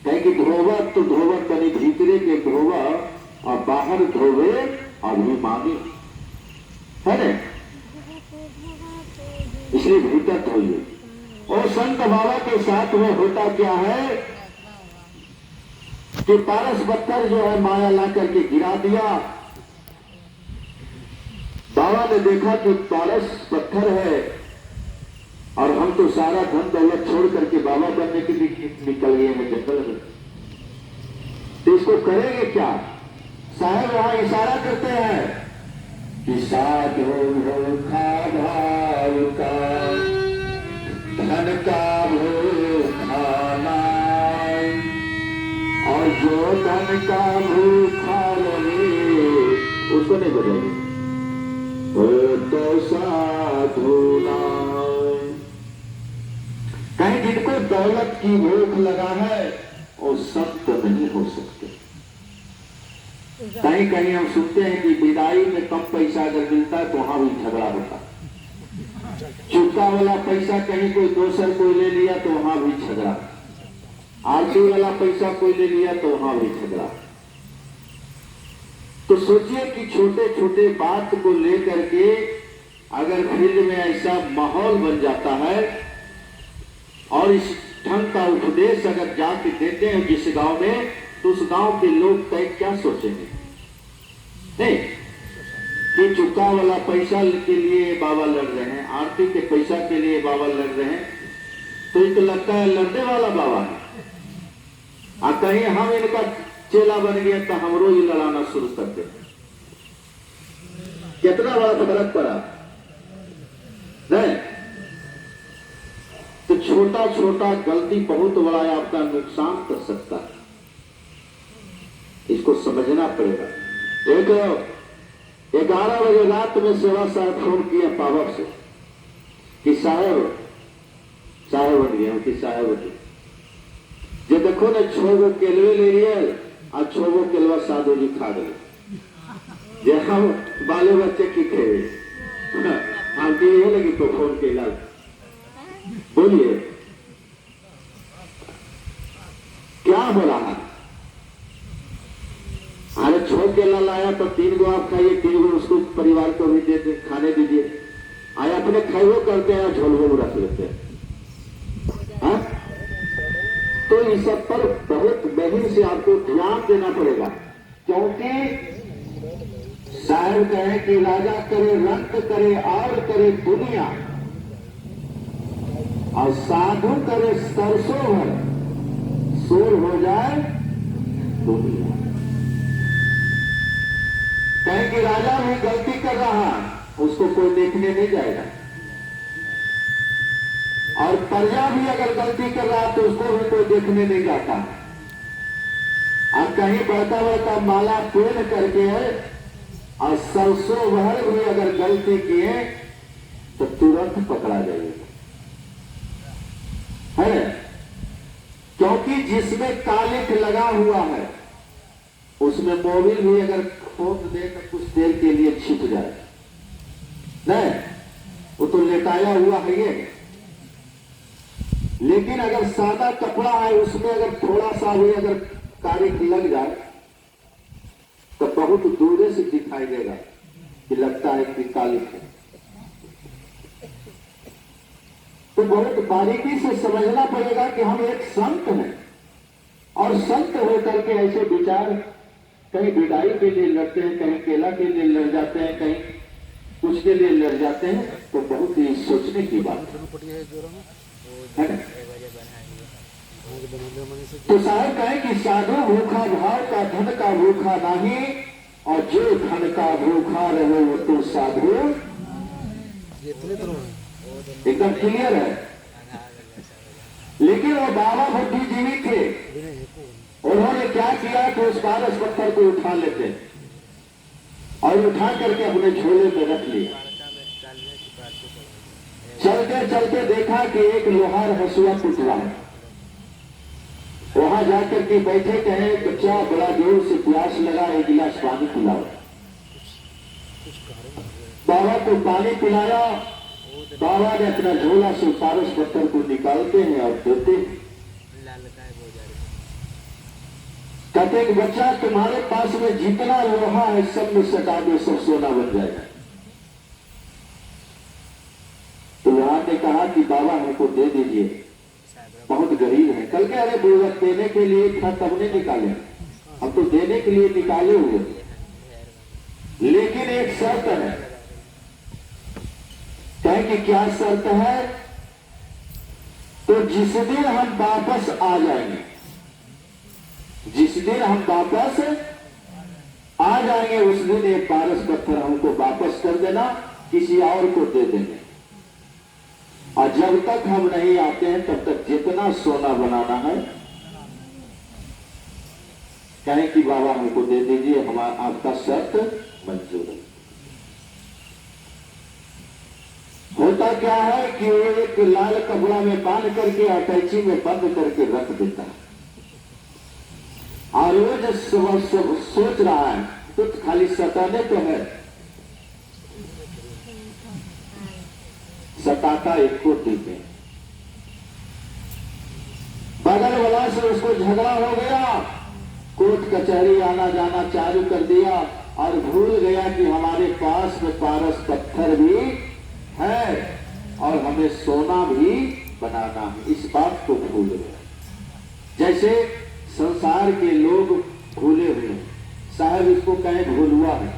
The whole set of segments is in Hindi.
कहे कि धोवा तो धोवा तनी भीतरे के धोवा और बाहर धोवे अभिमानी है ना, इसलिए भीतर धोइए। और संत बाबा के साथ में होता क्या है कि पारस पत्थर जो है माया ला करके गिरा दिया। बाबा ने देखा कि पारस पत्थर है और हम तो सारा धन दौलत छोड़ करके बाबा बनने के लिए निकल गए हैं जंगल में, तो इसको करेंगे क्या? साहब वहां इशारा करते हैं कि साधु भूखा भाव का धन का भूखा नाय, और जो धन का भूखा लगे उसको नहीं बदलेंगे, वो तो साधु नाय। कहीं जिनको दौलत की भूख लगा है वो संत नहीं हो सकते। कहीं कहीं हम सुनते हैं कि विदाई में कम पैसा अगर मिलता है तो वहां भी झगड़ा होता है। चुपका वाला पैसा कहीं कोई दोसर कोई ले लिया तो वहां भी झगड़ा, आरती वाला पैसा कोई ले लिया तो वहां भी झगड़ा। तो सोचिए कि छोटे छोटे बात को लेकर के अगर फील्ड में ऐसा माहौल बन जाता है और इस ढंग का उपदेश अगर जाके देते हैं जिस गांव में, तो उस गांव के लोग क्या सोचेंगे? नहीं कि चुका वाला पैसा के लिए बाबा लड़ रहे हैं, आरती के पैसा के लिए बाबा लड़ रहे हैं, तो ये तो लगता है लड़ने वाला बाबा है। और कहीं हम इनका चेला बन गया तो हमरो ही लड़ाना शुरू कर दे, कितना बड़ा फर्क पड़ा नहीं? तो छोटा छोटा गलती बहुत बड़ा आपका नुकसान कर सकता है, इसको समझना पड़ेगा। एक 11 बजे रात में सेवा साहब फोन किया पावर से कि साहब बन गया कि साहब बन गया, जो देखो ना 6 गो केलवे ले लिए और 6 गो केलवा साधु जी खा गए, जे हम बाले बच्चे की खेवे हम ये लगी तो फोन के इलाज बोलिए क्या हो रहा है? अरे 6 केला लाया तो 3 गो आप खाइए, 3 गो उसको परिवार को भी दे खाने दीजिए, आया अपने खाइयो करते हैं झोलवो में रख लेते हैं। हाँ? तो इस सब पर बहुत गहन से आपको ध्यान देना पड़ेगा, क्योंकि शायर कहे कि राजा करे रंग करे और करे दुनिया, और साधु करे सरसों भर शोर हो जाए दुनिया। कहे कि राजा भी गलती कर रहा उसको कोई देखने नहीं जाएगा, और प्रजा भी अगर गलती कर रहा तो उसको भी कोई देखने नहीं जाता। और कहीं बढ़ता बढ़ता माला पेन करके और सरसों भर भी अगर गलती किए तो तुरंत पकड़ा जाएगा, है? क्योंकि जिसमें कालिख लगा हुआ है उसमें मोबिल भी अगर खोद देकर कुछ देर के लिए छिप जाए नहीं, वो तो लेटाया हुआ है ये। लेकिन अगर सादा कपड़ा है उसमें अगर थोड़ा सा भी अगर कालिख लग जाए तो बहुत दूर से दिखाई देगा कि लगता है कि कालिख है। तो बहुत बारीकी से समझना पड़ेगा कि हम एक संत हैं, और संत होकर के ऐसे विचार कहीं विदाई के लिए लड़ते हैं, कहीं केला के लिए लड़ जाते हैं, कहीं कुछ के लिए लड़ जाते हैं, तो बहुत ही सोचने की बात है। तो साहब कहे कि साधु भूखा भाव का धन का भूखा नहीं, और जो धन का भूखा रहे वो तो साधु। एकदम क्लियर है। लेकिन वो बाबा बुद्धिजीवी थे, उन्होंने क्या किया कि उस पारस पत्थर को उठा लेते और उठा करके अपने झोले में रख लिया। चलते चलते देखा कि एक लोहार हंसुआ टूट रहा है, वहां जाकर के बैठे, कहे बच्चा बड़ा जोर से प्यास लगा, एक गिलास पानी पिलाओ। बाबा को पानी पिलाया, बाबा ने अपना झोला से पारस पत्थर को निकालते हैं और देते हैं। कहते कि बच्चा तुम्हारे पास में जितना लोहा है सब में सटा दो, सब सोना बन जाएगा। तो वहां ने कहा कि बाबा हमको दे दीजिए, बहुत गरीब है। कल के अरे बोला देने के लिए था तब नहीं निकाले, हम तो देने के लिए निकाले हुए, लेकिन एक शर्त है। कहें कि क्या शर्त है? तो जिस दिन हम वापस आ जाएंगे, जिस दिन हम वापस आ जाएंगे उस दिन एक पारस पत्थर हमको वापस कर देना, किसी और को दे देंगे। और जब तक हम नहीं आते हैं तब तक जितना सोना बनाना है कहें कि बाबा हमको दे दीजिए, हमारा आपका शर्त मंजूर है। होता क्या है कि वो एक लाल कपड़ा में बांध करके अटैची में बंद करके रख देता है, और वो जो सोच रहा है तो खाली सताने तो है, सताता एक को ठीक है। बगल वाला से उसको झगड़ा हो गया, कोर्ट कचहरी आना जाना चालू कर दिया, और भूल गया कि हमारे पास में पारस पत्थर भी है और हमें सोना भी बनाना है, इस बात को भूल गया। जैसे संसार के लोग भूले हुए हैं, साहब इसको कहें भूलुआ है,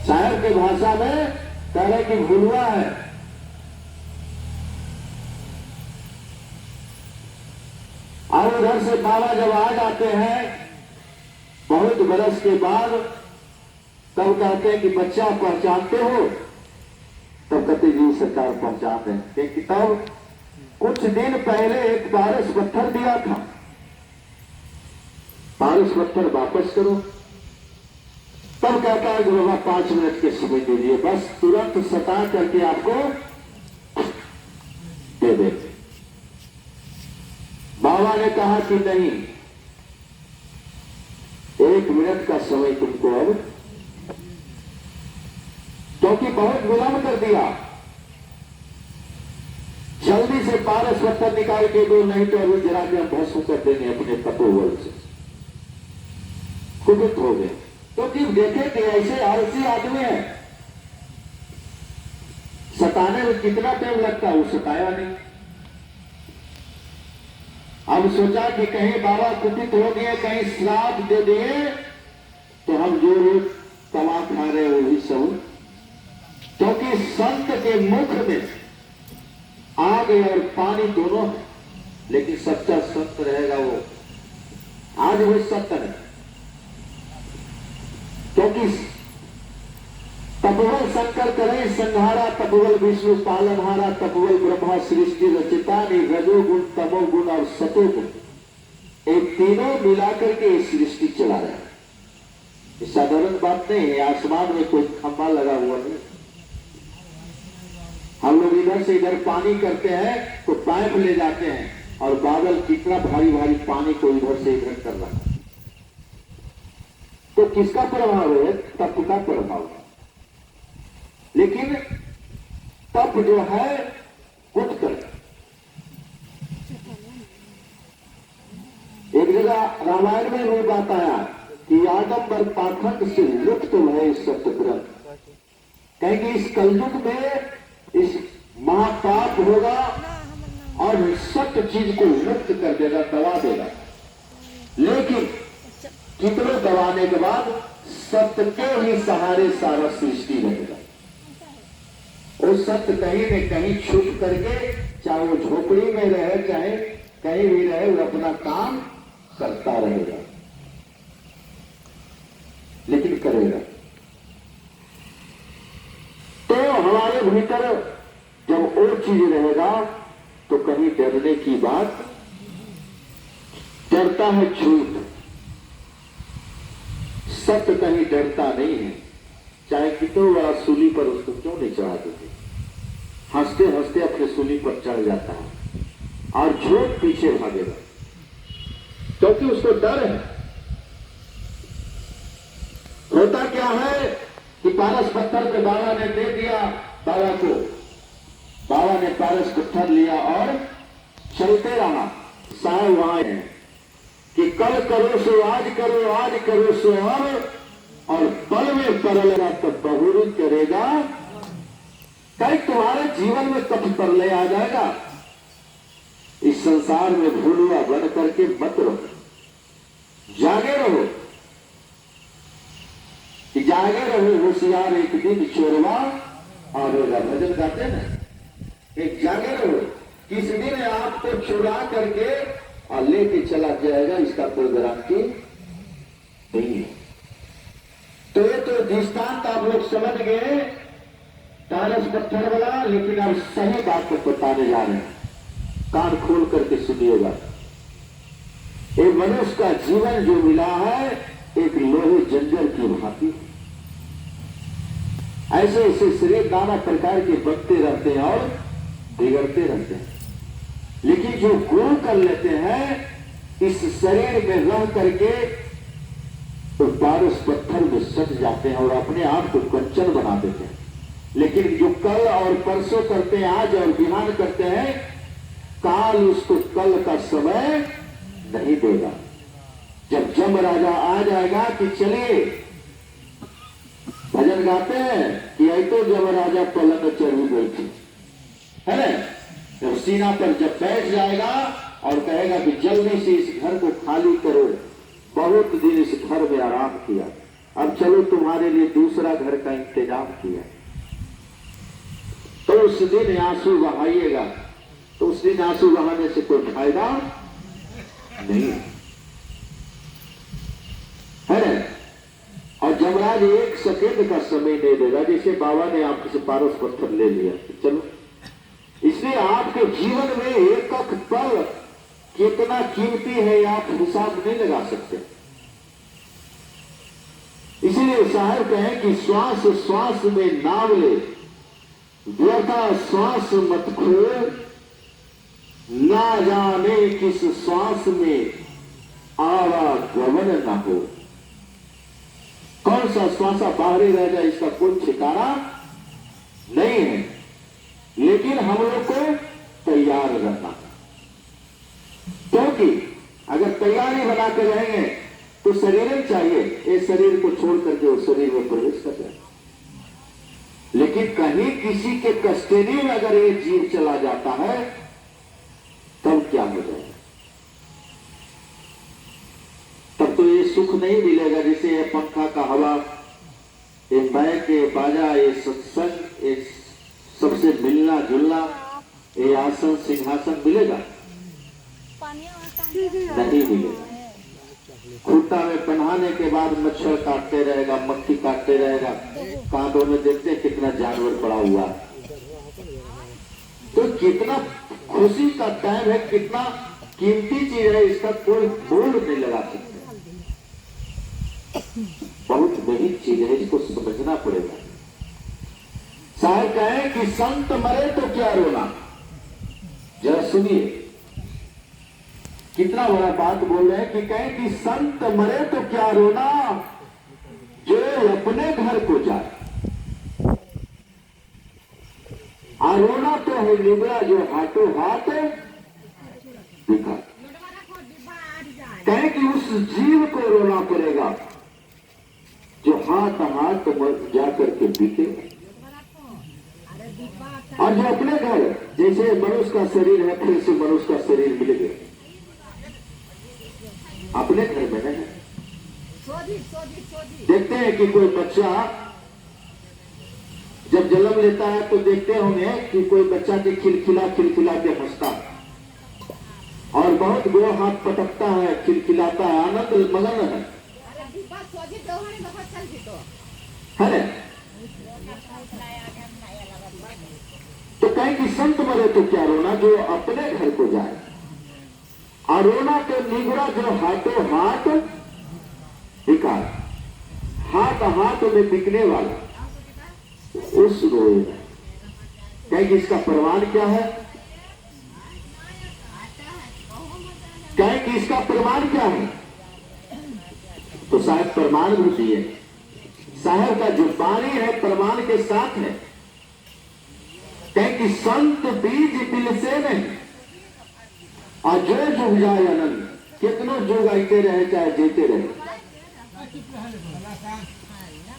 साहब के भाषा में कहे कि भूलुआ है। और उधर से बाबा जब आ जाते हैं बहुत बरस के बाद, तब कहते हैं कि बच्चा पहचानते हो? तब कहते जी सरकार पहचानते हैं, क्योंकि तब कुछ दिन पहले एक पारस पत्थर दिया था, पारस पत्थर वापस करो। तब कहता है कि बाबा 5 मिनट के समय दीजिए, बस तुरंत सता करके आपको दे दे। बाबा ने कहा कि नहीं, 1 मिनट का समय तुमको अब, क्योंकि बहुत विलंब कर दिया, जल्दी से पारस पत्थर निकाल के दो, नहीं तो अभी जरा के हम भस्म कर देंगे अपने तपोबल से। कुपित हो गए, क्योंकि देखे कि ऐसे आलसी आदमी है, सताने में कितना टाइम लगता है, वो सताया नहीं। अब सोचा कि कहीं बाबा कुपित हो गए, कहीं श्राप दे दिए तो हम जो रोज तवा खा रहे वो भी सब, क्योंकि संत के मुख में आग और पानी दोनों है, लेकिन सच्चा संत रहेगा वो आज वो सत्य है। क्योंकि तपवल शंकर करें संहारा, तपवल विष्णु पालनहारा, तपवल ब्रह्मा सृष्टि रचिता, रजोगुण तमोगुण और सतोगुण, एक तीनों मिलाकर के सृष्टि चला रहा है। ये साधारण बात नहीं है, आसमान में कोई खंभा लगा हुआ नहीं। हम लोग इधर से इधर पानी करते हैं तो पाइप ले जाते हैं, और बादल कितना भारी भारी पानी को इधर से इधर कर रहा है। तो किसका प्रभाव है? तप का प्रभाव है। लेकिन तप जो है उत्तर, एक जगह रामायण में भी बात आया कि आडंबर पाखंड से लुप्त है सत्य ग्रंथ, कहेंगे इस कलयुग में इस महापाप होगा और सत्य चीज को मुक्त कर देगा, दबा देगा। लेकिन कितने दबाने के बाद सत्य के ही सहारे सारा सृष्टि रहेगा। वो सत्य कहीं न कहीं छुप करके, चाहे वो झोपड़ी में रहे चाहे कहीं भी रहे, वो अपना काम करता रहेगा, लेकिन करेगा। तो हमारे भीतर जब वो चीज रहेगा तो कहीं डरने की बात, डरता है झूठ, सत्य कहीं डरता नहीं है। चाहे कितने बड़ा सूली पर उसको क्यों नहीं चढ़ा देते, हंसते हंसते अपने सूली पर चढ़ जाता है, और झूठ पीछे भागेगा, क्योंकि उसको डर है। होता क्या है कि पारस पत्थर पे बाबा ने दे दिया, बाबा को, बाबा ने पारस पत्थर लिया और चलते रहा। साहब वहां है कि कल करो सो आज करो, आज करो सो अब, और पल में परलेगा तो बहुरी करेगा। कहीं तुम्हारे जीवन में कभी परलय आ जाएगा। इस संसार में भूलुआ बन करके मत रहो, जागे रहो, कि जागे रहो होशियार एक दिन चोरवा और भजन गाते हैं ना, एक जागे रहो, किस दिन आपको चुरा करके और लेके चला जाएगा, इसका कोई गारंटी नहीं है। तो ये तो दृष्टांत आप लोग समझ गए टारस पत्थर वाला, लेकिन अब सही बात को बताने जा रहे हैं, कान खोल करके सुनिएगा। एक मनुष्य का जीवन जो मिला है एक लोहे जंजर की भांति, ऐसे ऐसे शरीर नाना प्रकार के बनते रहते हैं और बिगड़ते रहते हैं, लेकिन जो गुरु कर लेते हैं इस शरीर में रह करके तो पारस पत्थर में सट जाते हैं और अपने आप को कंचन बना देते हैं। लेकिन जो कल और परसों करते हैं, आज और बिहान करते हैं, काल उसको कल का समय नहीं देगा। जब जम राजा आ जाएगा कि चलिए भजन गाते हैं कि आई तो जब राजा पलंग चढ़ी बैठी है ना, जब सीना पर जब बैठ जाएगा और कहेगा कि जल्दी से इस घर को खाली करो, बहुत दिन इस घर में आराम किया, अब चलो तुम्हारे लिए दूसरा घर का इंतजाम किया, तो उस दिन आंसू बहाइएगा। तो उस दिन आंसू बहाने से कोई फायदा नहीं है ना। और जमराज एक सेकेंड का समय नहीं देगा, जैसे बाबा ने आपसे पारस पत्थर ले लिया, चलो। इसलिए आपके जीवन में एक एक पल कितना कीमती है आप हिसाब नहीं लगा सकते। इसीलिए साहब कहें कि श्वास श्वास में नाम ले, व्यथा श्वास मत खो, ना जाने किस श्वास में आवागमन ना हो। कौन सा श्वासा बाहरी रह जाए इसका कोई ठिकाना नहीं है, लेकिन हम लोग को तैयार रहना, क्योंकि अगर तैयारी बना कर रहेंगे तो शरीर ही चाहिए, इस शरीर को छोड़ करके उस शरीर में प्रवेश कर जाए। लेकिन कहीं किसी के कस्टडी में अगर ये जीव चला जाता है तब क्या हो जाएगा? तब तो ये सुख नहीं मिलेगा, जैसे ये पंखा का हवा, ये बैक, ये बाजा, ये सत्संग, ये सबसे मिलना जुलना, ये आसन सिंहासन मिलेगा नहीं मिलेगा। खूंटा में पहनाने के बाद मच्छर काटते रहेगा, मक्खी काटते रहेगा, कांटों में देखते हैं कितना जानवर पड़ा हुआ। तो कितना खुशी का टाइम है, कितना कीमती चीज है, इसका कोई मूल्य नहीं लगा सकते। बहुत बड़ी चीज है, इसको समझना पड़ेगा। साहब कहें कि संत मरे तो क्या रोना, जरा सुनिए कितना बड़ा बात बोल रहे हैं कि कहें कि संत मरे तो क्या रोना, जो अपने घर को जाए। और रोना तो है निबड़ा जो हाथों हाथ दिखा। कहें कि उस जीव को रोना पड़ेगा जो हाथ हाथ जाकर के बिके, और जो अपने घर, जैसे मनुष्य का शरीर है फिर से मनुष्य का शरीर मिल गया, अपने घर में है। देखते हैं कि कोई बच्चा जब जन्म लेता है तो देखते होंगे कि कोई बच्चा के खिलखिला के हंसता और बहुत गो हाथ पटकता है, खिलखिलाता है, आनंद मगन है ना। तो कहें कि संत मरे तो क्या रोना, जो अपने घर को जाए। और रोना तो निगुरा जो हाथों हाथ विकार, हाथ हाथ में बिकने वाला, उस रोए। कहें कि इसका प्रमाण क्या है? कहें कि इसका प्रमाण क्या है? तो साहब प्रमाण भी दिए। साहब का जो वाणी है प्रमाण के साथ है। कहें कि संत बीज दिल से नहीं, और जो जुग जाए अनंत, कितनों जुग आते रहे चाहे जीते रहे,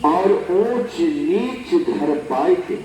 और ऊंच नीच धर पाए के,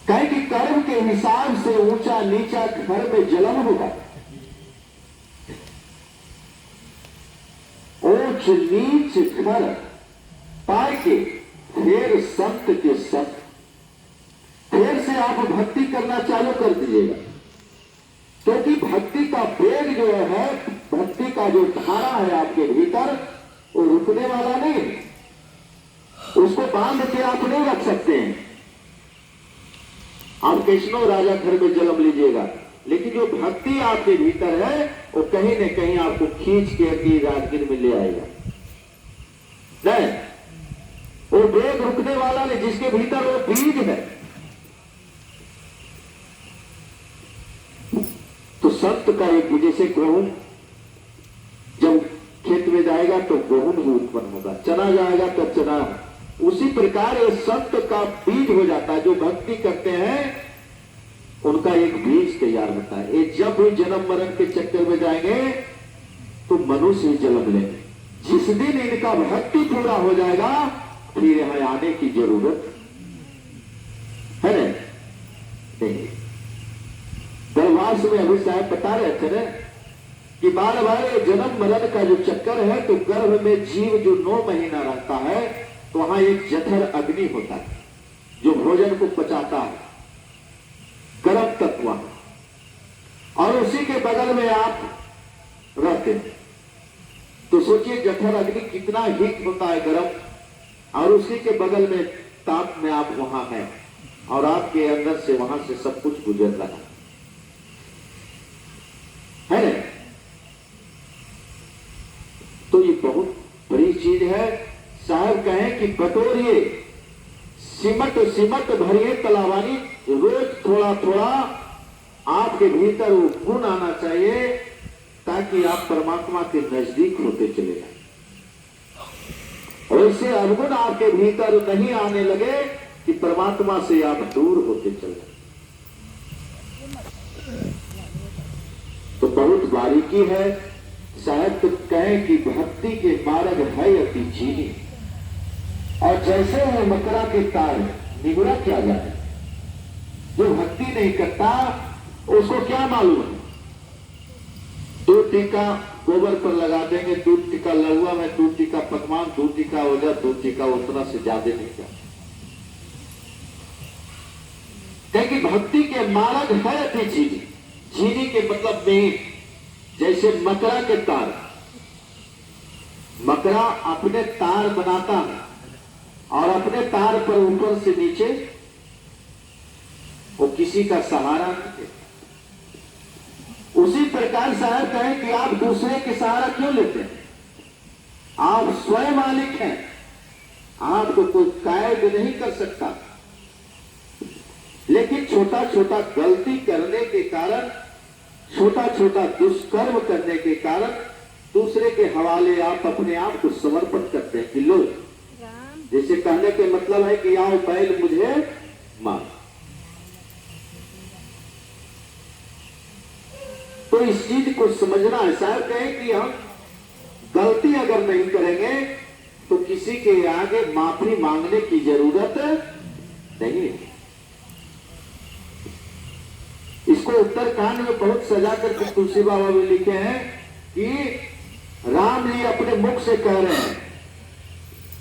कहे कि कर्म के हिसाब से ऊंचा नीचा घर में जन्म होगा। ऊंच नीच घर पाए के फिर संत के संत, फिर से आप भक्ति करना चालू कर दीजिएगा, क्योंकि भक्ति का वेग जो है, भक्ति का जो धारा है आपके भीतर, वो रुकने वाला नहीं है। उसको बांध के आप नहीं रख सकते हैं। आप कृष्णो राजा घर में जन्म लीजिएगा, लेकिन जो भक्ति आपके भीतर है वो कहीं न कहीं आपको खींच के अपनी राजगीर में ले आएगा। नहीं, वो वेग रुकने वाला नहीं, जिसके भीतर वो बीज है। तो संत का एक, जैसे गेहूं जब खेत में जाएगा तो गेहूं भी उत्पन्न होगा, चना जाएगा तो चना, उसी प्रकार ये संत का बीज हो जाता है। जो भक्ति करते हैं उनका एक बीज तैयार होता है। ये जब भी जन्म मरण के चक्कर में जाएंगे तो मनुष्य ही जन्म लेंगे। जिस दिन इनका भक्ति पूरा हो जाएगा फिर यहां आने की जरूरत है नहीं। दरबार में अभी साहब बता रहे थे ना कि बार बार जन्म मरण का जो चक्कर है, तो गर्भ में जीव जो 9 महीना रहता है तो वहां एक जठर अग्नि होता है जो भोजन को पचाता है, गर्म तत्व, और उसी के बगल में आप रहते हैं। तो सोचिए जठर अग्नि कितना हीट होता है, गर्म, और उसी के बगल में ताप में आप वहां हैं, और आपके अंदर से वहां से सब कुछ गुजर रहा है ना। तो ये बहुत बड़ी चीज है। साहब कहें कि बटोरिए सिमट सिमट भरिए तलावानी, रोज थोड़ा थोड़ा आपके भीतर वो गुण आना चाहिए, ताकि आप परमात्मा के नजदीक होते चले जाए। वैसे अवगुण आपके भीतर नहीं आने लगे कि परमात्मा से आप दूर होते चले। तो बहुत बारीकी है। साहब तो कहें कि भक्ति के मार्ग है अति चीनी, और जैसे है मकरा के तार निगुरा क्या जाए। जो भक्ति नहीं करता उसको क्या मालूम है। 2 टीका गोबर पर लगा देंगे, 2 टीका लहुआ में, 2 टीका पकवान, 2 टीका हो जाए, 2 टीका उतना से ज्यादा नहीं जाए। क्योंकि भक्ति के मार्ग है अति चीनी। चीनी के मतलब में जैसे मकरा के तार, मकरा अपने तार बनाता है और अपने तार पर ऊपर से नीचे वो किसी का सहारा नहीं देता। उसी प्रकार साहब कहें कि आप दूसरे के सहारा क्यों लेते हैं। आप स्वयं मालिक हैं, आपको कोई कैद नहीं कर सकता। लेकिन छोटा छोटा गलती करने के कारण, छोटा छोटा दुष्कर्म करने के कारण दूसरे के हवाले आप अपने आप को समर्पण करते हैं कि लो, जैसे कहने के मतलब है कि आओ बैल मुझे मार। तो इस चीज को समझना है। साहब कहें कि हम गलती अगर नहीं करेंगे तो किसी के आगे माफी मांगने की जरूरत नहीं है। इसको उत्तरकांड में बहुत सजा करके तुलसी बाबा भी लिखे हैं कि राम जी अपने मुख से कह रहे हैं,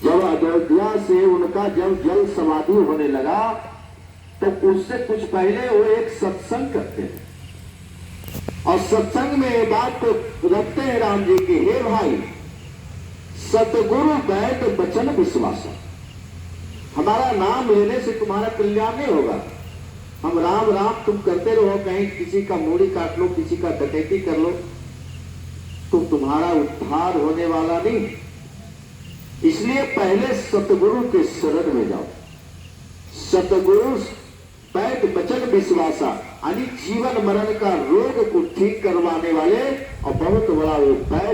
जब अयोध्या से उनका जब जल समाधि होने लगा तो उससे कुछ पहले वो एक सत्संग करते हैं, और सत्संग में ये बात को रखते हैं राम जी की, हे भाई सतगुरु वैद वचन विश्वास, हमारा नाम लेने से तुम्हारा कल्याण नहीं होगा। हम राम राम तुम करते रहो, कहीं किसी का मूड़ी काट लो, किसी का डकैती कर लो, तो तुम्हारा उद्धार होने वाला नहीं। इसलिए पहले सतगुरु के शरण में जाओ। सतगुरु वैद वचन विश्वासा यानी जीवन मरण का रोग को ठीक करवाने वाले, और बहुत बड़ा वो वैद